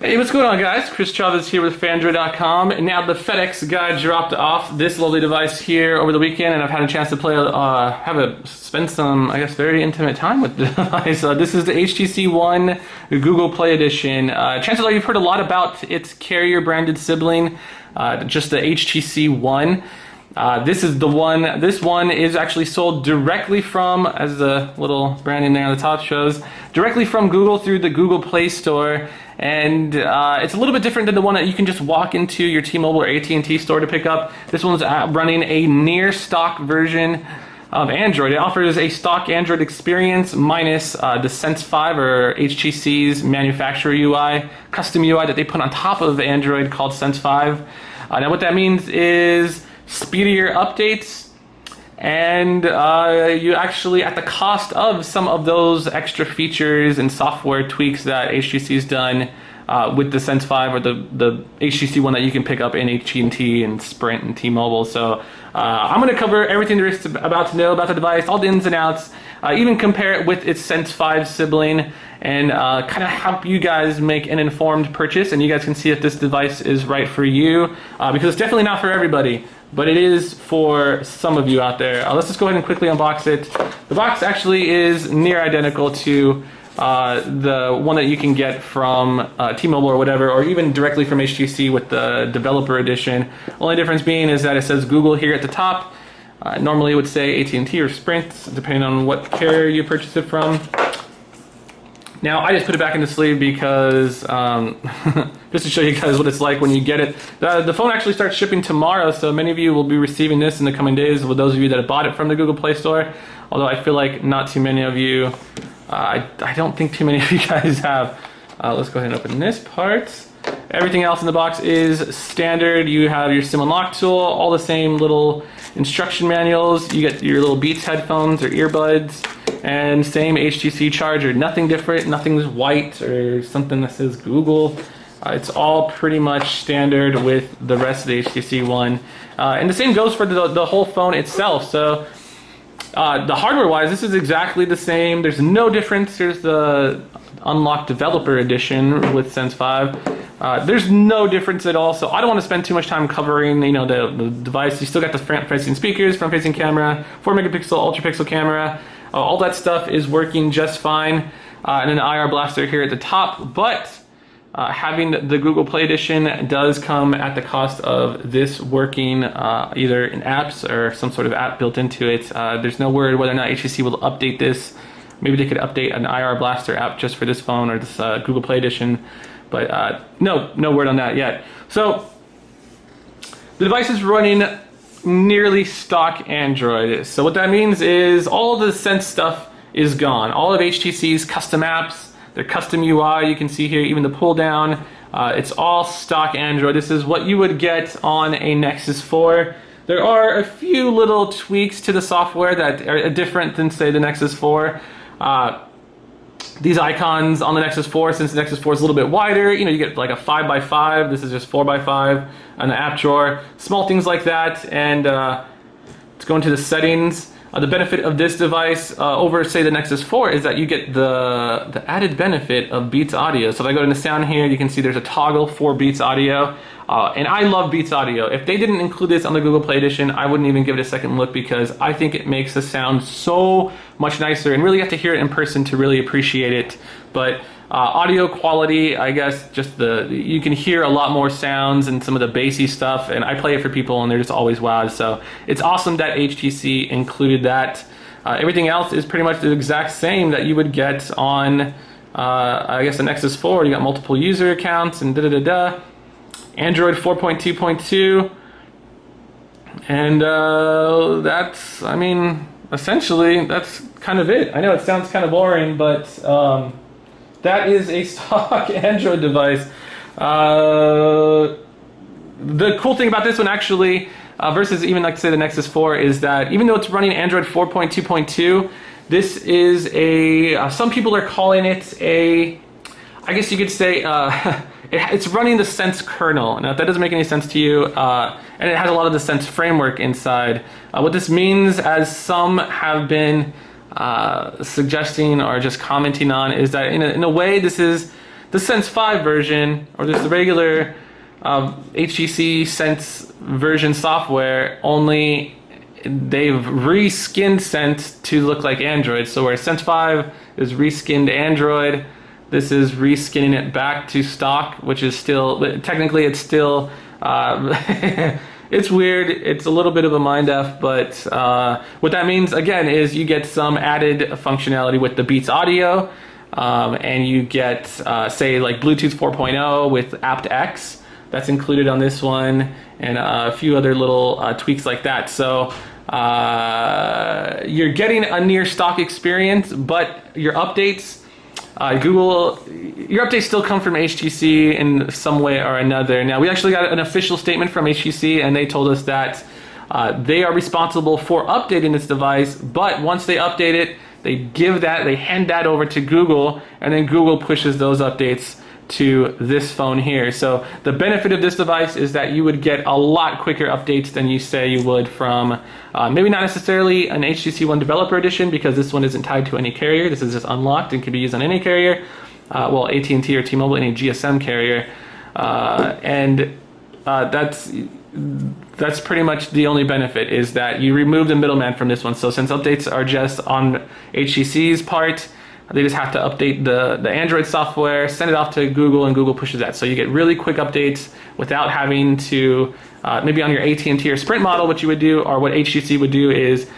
Hey, what's going on, guys? Chris Chavez here with Fandroid.com, and now the FedEx guy dropped off this lovely device here over the weekend, and I've had a chance to play, spend some, I guess, very intimate time with the device. This is the HTC One Google Play Edition. Chances are you've heard a lot about its carrier-branded sibling, just the HTC One. This is the one. This one is actually sold directly from, as the little branding there on the top shows, directly from Google through the Google Play Store. And it's a little bit different than the one that you can just walk into your T-Mobile or AT&T store to pick up. This one's running a near stock version of Android. It offers a stock Android experience minus the Sense 5 or HTC's manufacturer UI, custom UI that they put on top of Android called Sense 5. Now what that means is speedier updates, and you actually, at the cost of some of those extra features and software tweaks that HTC's done with the Sense 5 or the HTC One that you can pick up in AT&T and Sprint and T-Mobile. So I'm going to cover everything there is about to know about the device, all the ins and outs, even compare it with its Sense 5 sibling, and kind of help you guys make an informed purchase, and you guys can see if this device is right for you, because it's definitely not for everybody, but it is for some of you out there. Let's just go ahead and quickly unbox it. The box actually is near identical to the one that you can get from T-Mobile or whatever, or even directly from HTC with the developer edition. Only difference being is that it says Google here at the top. Normally it would say AT&T or Sprint, depending on what carrier you purchase it from. Now, I just put it back in the sleeve because, just to show you guys what it's like when you get it. The phone actually starts shipping tomorrow, so many of you will be receiving this in the coming days, with those of you that have bought it from the Google Play Store. Although I feel like not too many of you, I don't think too many of you guys have. Let's go ahead and open this part. Everything else in the box is standard. You have your SIM unlock tool, all the same little instruction manuals. You get your little Beats headphones or earbuds, and same HTC charger. Nothing different, nothing's white or something that says Google. It's all pretty much standard with the rest of the HTC One. And the same goes for the whole phone itself. So the hardware-wise, this is exactly the same. There's no difference. Here's the unlocked developer edition with Sense 5. There's no difference at all, so I don't want to spend too much time covering, the device. You still got the front-facing speakers, front-facing camera, 4-megapixel ultra-pixel camera. All that stuff is working just fine, and an IR blaster here at the top. But having the Google Play Edition does come at the cost of this working either in apps or some sort of app built into it. There's no word whether or not HTC will update this. Maybe they could update an IR blaster app just for this phone or this Google Play Edition. But no word on that yet. So the device is running nearly stock Android. So what that means is all the Sense stuff is gone. All of HTC's custom apps, their custom UI, you can see here, even the pull down, it's all stock Android. This is what you would get on a Nexus 4. There are a few little tweaks to the software that are different than, say, the Nexus 4. These icons on the Nexus 4, since the Nexus 4 is a little bit wider, you get like a 5x5, this is just 4x5, and the app drawer, small things like that. And let's go into the settings. The benefit of this device over, say, the Nexus 4 is that you get the added benefit of Beats Audio. So if I go into sound here, you can see there's a toggle for Beats Audio. And I love Beats Audio. If they didn't include this on the Google Play Edition, I wouldn't even give it a second look, because I think it makes the sound so much nicer, and really you have to hear it in person to really appreciate it. But audio quality, I guess, just you can hear a lot more sounds and some of the bassy stuff, and I play it for people and they're just always wowed. So it's awesome that HTC included that. Everything else is pretty much the exact same that you would get on, I guess, the Nexus 4. You got multiple user accounts and da-da-da-da. Android 4.2.2, and that's, essentially, that's kind of it. I know it sounds kind of boring, but that is a stock Android device. The cool thing about this one, actually, versus even, like, say, the Nexus 4, is that even though it's running Android 4.2.2, this is some people are calling it I guess you could say, it's running the Sense kernel. Now, if that doesn't make any sense to you, and it has a lot of the Sense framework inside. What this means, as some have been suggesting or just commenting on, is that in a way this is the Sense 5 version, or just the regular HTC Sense version software, only they've reskinned Sense to look like Android. So where Sense 5 is reskinned Android, this is reskinning it back to stock, which is still, technically it's still, it's weird. It's a little bit of a mind F, but what that means, again, is you get some added functionality with the Beats audio, and you get, say, like Bluetooth 4.0 with aptX. That's included on this one, and a few other little tweaks like that. So you're getting a near stock experience, but your updates, your updates still come from HTC in some way or another. Now, we actually got an official statement from HTC, and they told us that they are responsible for updating this device, but once they update it, they hand that over to Google, and then Google pushes those updates to this phone here. So the benefit of this device is that you would get a lot quicker updates than you say you would from maybe not necessarily an HTC One Developer Edition, because this one isn't tied to any carrier. This is just unlocked and can be used on any carrier. Well, AT&T or T-Mobile, any GSM carrier. And that's pretty much the only benefit, is that you remove the middleman from this one. So since updates are just on HTC's part, they just have to update the Android software, send it off to Google, and Google pushes that. So you get really quick updates without having to, maybe on your AT&T or Sprint model, what you would do, or what HTC would do, is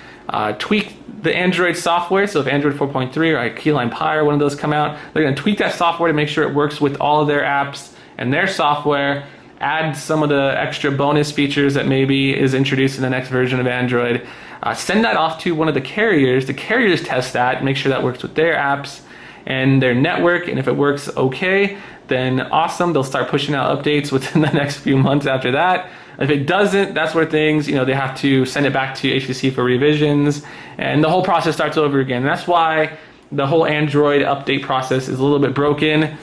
tweak the Android software. So if Android 4.3 or Keyline Pi or one of those come out, they're going to tweak that software to make sure it works with all of their apps and their software, add some of the extra bonus features that maybe is introduced in the next version of Android, send that off to one of the carriers. The carriers test that, make sure that works with their apps and their network, and if it works okay, then awesome, they'll start pushing out updates within the next few months after that. If it doesn't, that's where things, they have to send it back to HTC for revisions, and the whole process starts over again. And that's why the whole Android update process is a little bit broken.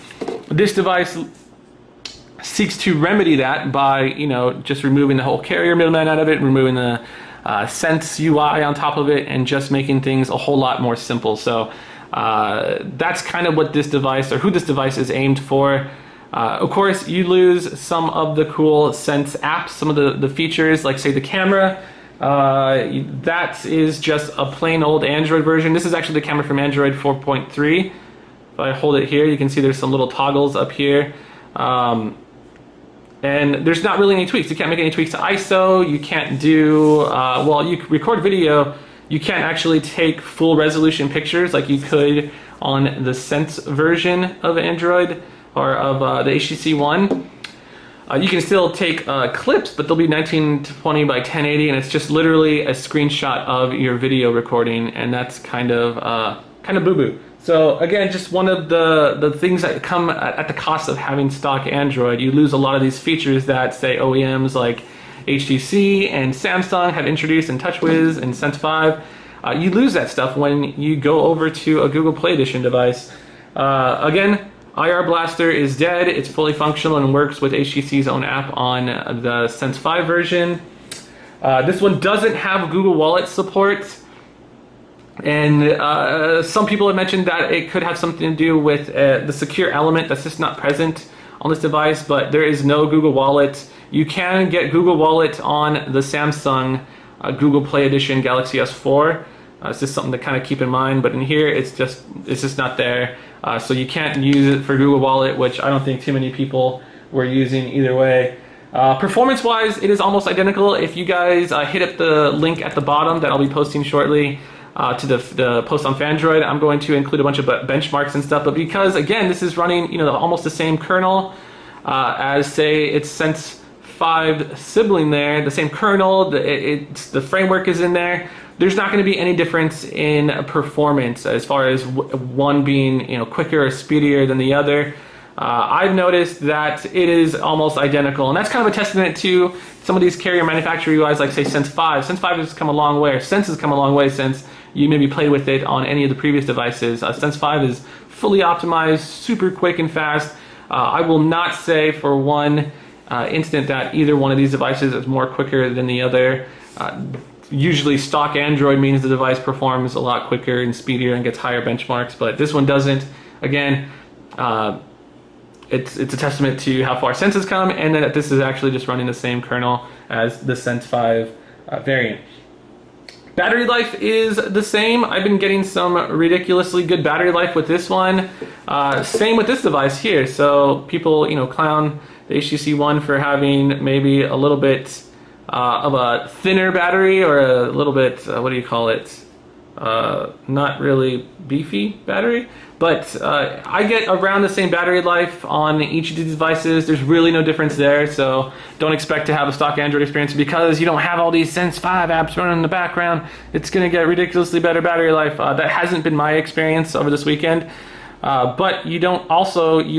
This device seeks to remedy that by, just removing the whole carrier middleman out of it, removing the Sense UI on top of it, and just making things a whole lot more simple. So that's kind of what this device, or who this device is aimed for. Of course, you lose some of the cool Sense apps, some of the features, like say the camera. That is just a plain old Android version. This is actually the camera from Android 4.3. If I hold it here, you can see there's some little toggles up here. And there's not really any tweaks. You can't make any tweaks to ISO. You can't do, you record video. You can't actually take full resolution pictures like you could on the Sense version of Android or of the HTC One. You can still take clips, but they'll be 1920 by 1080, and it's just literally a screenshot of your video recording, and that's kind of boo-boo. So again, just one of the things that come at the cost of having stock Android. You lose a lot of these features that, say, OEMs like HTC and Samsung have introduced in TouchWiz and Sense 5. You lose that stuff when you go over to a Google Play Edition device. Again, IR Blaster is dead. It's fully functional and works with HTC's own app on the Sense 5 version. This one doesn't have Google Wallet support. And some people have mentioned that it could have something to do with the secure element that's just not present on this device, but there is no Google Wallet. You can get Google Wallet on the Samsung Google Play Edition Galaxy S4. It's just something to kind of keep in mind, but in here it's just not there. So you can't use it for Google Wallet, which I don't think too many people were using either way. Performance-wise, it is almost identical. If you guys hit up the link at the bottom that I'll be posting shortly, to the post on Fandroid, I'm going to include a bunch of benchmarks and stuff, but because again this is running almost the same kernel as, say, its Sense 5 sibling there, the same kernel, the framework is in there, there's not going to be any difference in performance as far as one being quicker or speedier than the other. I've noticed that it is almost identical, and that's kind of a testament to some of these carrier manufacturer UIs, like say Sense 5. Sense 5 has come a long way, or Sense has come a long way since you maybe played with it on any of the previous devices. Sense 5 is fully optimized, super quick and fast. I will not say for one instant that either one of these devices is more quicker than the other. Usually stock Android means the device performs a lot quicker and speedier and gets higher benchmarks, but this one doesn't. Again, it's a testament to how far Sense has come, and that this is actually just running the same kernel as the Sense 5 variant. Battery life is the same. I've been getting some ridiculously good battery life with this one. Same with this device here. So people, clown the HTC One for having maybe a little bit of a thinner battery, or a little bit, what do you call it? Not really beefy battery, but I get around the same battery life on each of these devices. There's really no difference there, so don't expect to have a stock Android experience because you don't have all these Sense 5 apps running in the background. It's going to get ridiculously better battery life. That hasn't been my experience over this weekend, but you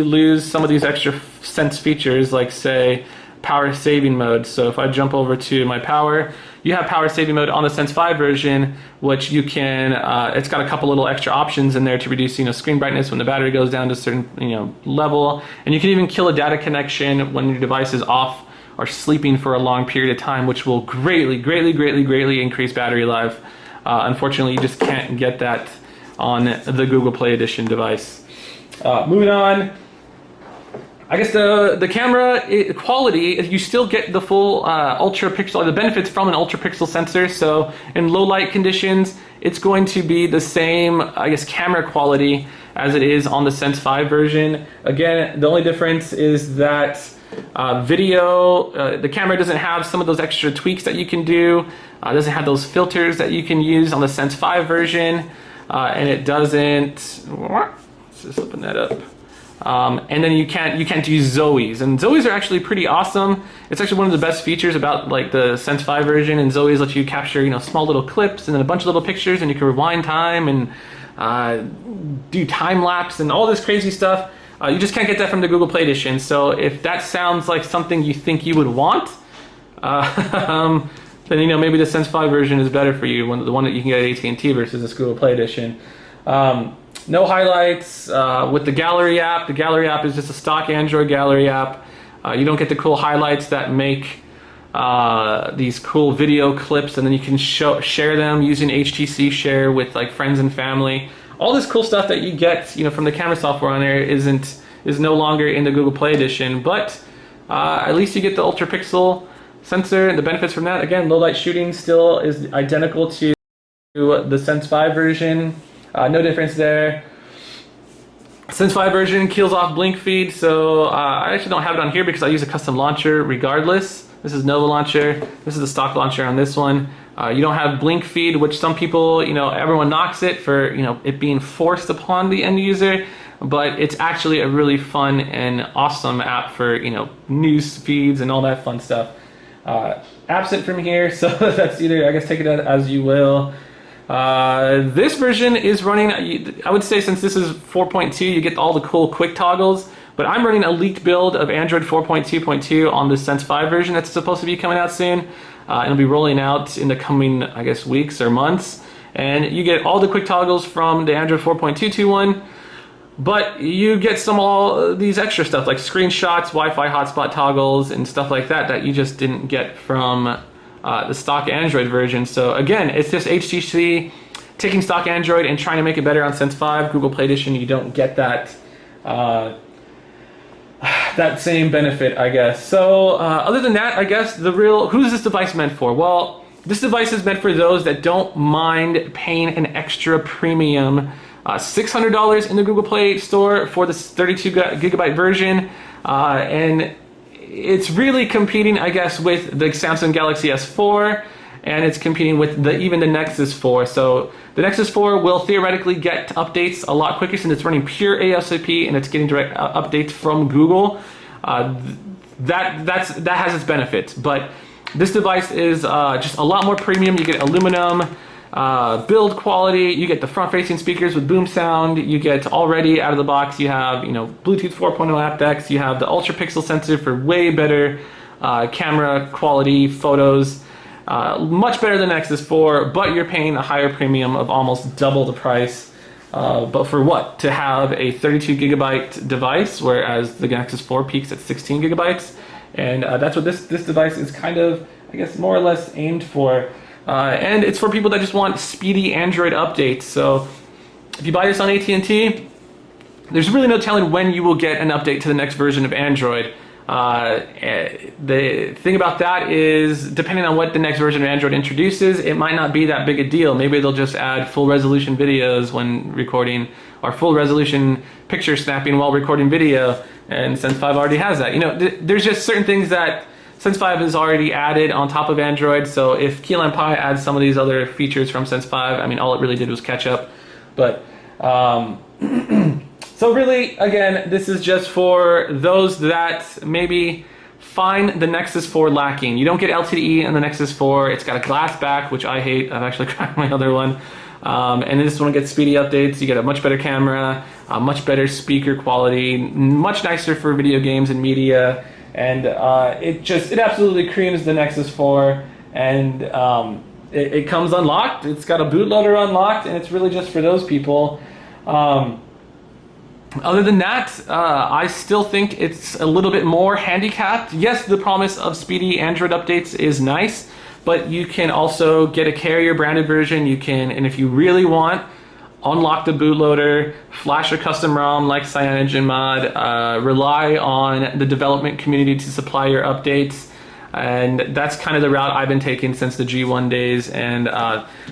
lose some of these extra Sense features, like say power saving mode. So if I jump over to my power, you have power saving mode on the Sense 5 version, which you can, it's got a couple little extra options in there to reduce, screen brightness when the battery goes down to a certain, level. And you can even kill a data connection when your device is off or sleeping for a long period of time, which will greatly increase battery life. Unfortunately, you just can't get that on the Google Play Edition device. Moving on. I guess the camera quality, you still get the full ultra pixel, the benefits from an ultra pixel sensor. So in low light conditions, it's going to be the same, I guess, camera quality as it is on the Sense 5 version. Again, the only difference is that the camera doesn't have some of those extra tweaks that you can do. It doesn't have those filters that you can use on the Sense 5 version, and it doesn't. Let's just open that up. And then you can't use Zoes, and Zoes are actually pretty awesome. It's actually one of the best features about like the Sense 5 version, and Zoes let you capture small little clips and then a bunch of little pictures, and you can rewind time and do time lapse and all this crazy stuff. You just can't get that from the Google Play Edition. So if that sounds like something you think you would want, then maybe the Sense 5 version is better for you, the one that you can get at AT&T versus this Google Play Edition. No highlights with the Gallery app. The Gallery app is just a stock Android Gallery app. You don't get the cool highlights that make these cool video clips, and then you can share them using HTC Share with like friends and family. All this cool stuff that you get, from the camera software on there is no longer in the Google Play Edition, but at least you get the ultra pixel sensor and the benefits from that. Again, low light shooting still is identical to the Sense 5 version. No difference there. Sense 5 version kills off blink feed, so I actually don't have it on here because I use a custom launcher regardless. This is Nova Launcher. This is the stock launcher on this one. You don't have blink feed, which some people, everyone knocks it for, it being forced upon the end user, but it's actually a really fun and awesome app for, news feeds and all that fun stuff. Absent from here, so that's either, I guess, take it as you will. This version is running, I would say since this is 4.2, you get all the cool quick toggles, but I'm running a leaked build of Android 4.2.2 on the Sense 5 version that's supposed to be coming out soon. It'll be rolling out in the coming, I guess, weeks or months. And you get all the quick toggles from the Android 4.2.2 one, but you get all these extra stuff like screenshots, Wi-Fi hotspot toggles, and stuff like that you just didn't get from the stock Android version. So again, it's just HTC taking stock Android and trying to make it better on Sense 5. Google Play Edition, you don't get that that same benefit, I guess. So other than that, I guess who's this device meant for? Well, this device is meant for those that don't mind paying an extra premium, $600 in the Google Play Store for this 32 gigabyte version, and it's really competing, I guess, with the Samsung Galaxy S4, and it's competing with even the Nexus 4. So the Nexus 4 will theoretically get updates a lot quicker since it's running pure ASAP and it's getting direct updates from Google. That has its benefits, but this device is just a lot more premium. You get aluminum build quality, you get the front-facing speakers with boom sound, you get already out of the box, you have Bluetooth 4.0 aptX, you have the ultra pixel sensor for way better camera quality, photos, much better than Nexus 4, but you're paying a higher premium of almost double the price. But for what? To have a 32 gigabyte device, whereas the Nexus 4 peaks at 16 gigabytes, and that's what this device is kind of, I guess, more or less aimed for. And it's for people that just want speedy Android updates. So if you buy this on AT&T, there's really no telling when you will get an update to the next version of Android. The thing about that is, depending on what the next version of Android introduces, it might not be that big a deal. Maybe they'll just add full resolution videos when recording, or full resolution picture snapping while recording video, and Sense 5 already has that. You know, there's just certain things that Sense 5 has already added on top of Android, so if Key Lime Pie adds some of these other features from Sense 5, I mean, all it really did was catch up. But so really, again, this is just for those that maybe find the Nexus 4 lacking. You don't get LTE in the Nexus 4. It's got a glass back, which I hate. I've actually cracked my other one. And this one gets speedy updates. You get a much better camera, a much better speaker quality, much nicer for video games and media. And it absolutely creams the Nexus 4. And it comes unlocked. It's got a bootloader unlocked, and it's really just for those people. Other than that, I still think it's a little bit more handicapped. Yes, the promise of speedy Android updates is nice, but you can also get a carrier branded version. You can, and if you really want, unlock the bootloader, flash a custom ROM like CyanogenMod, rely on the development community to supply your updates. And that's kind of the route I've been taking since the G1 days, and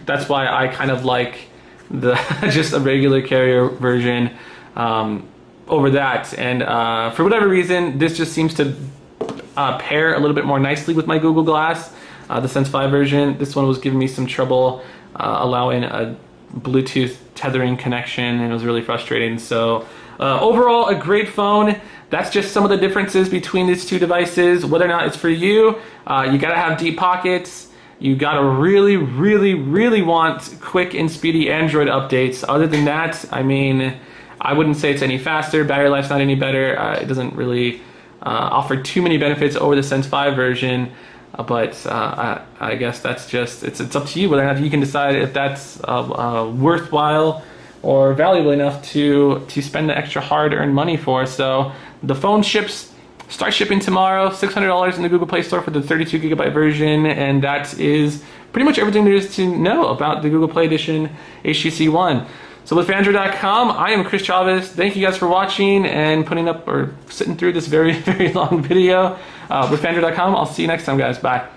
that's why I kind of like the just a regular carrier version over that. And for whatever reason, this just seems to pair a little bit more nicely with my Google Glass. The Sense 5 version, this one was giving me some trouble allowing a Bluetooth tethering connection, and it was really frustrating. So overall, a great phone. That's just some of the differences between these two devices. Whether or not it's for you, you gotta have deep pockets. You gotta really, really, really want quick and speedy Android updates. Other than that, I mean, I wouldn't say it's any faster. Battery life's not any better. It doesn't really offer too many benefits over the Sense 5 version. But I guess that's just, it's up to you whether or not you can decide if that's worthwhile or valuable enough to spend the extra hard-earned money for. So the phone starts shipping tomorrow, $600 in the Google Play Store for the 32GB version, and that is pretty much everything there is to know about the Google Play Edition HTC One. So with Fandroid.com, I am Chris Chavez. Thank you guys for watching and putting up or sitting through this very, very long video. With Fandroid.com, I'll see you next time, guys. Bye.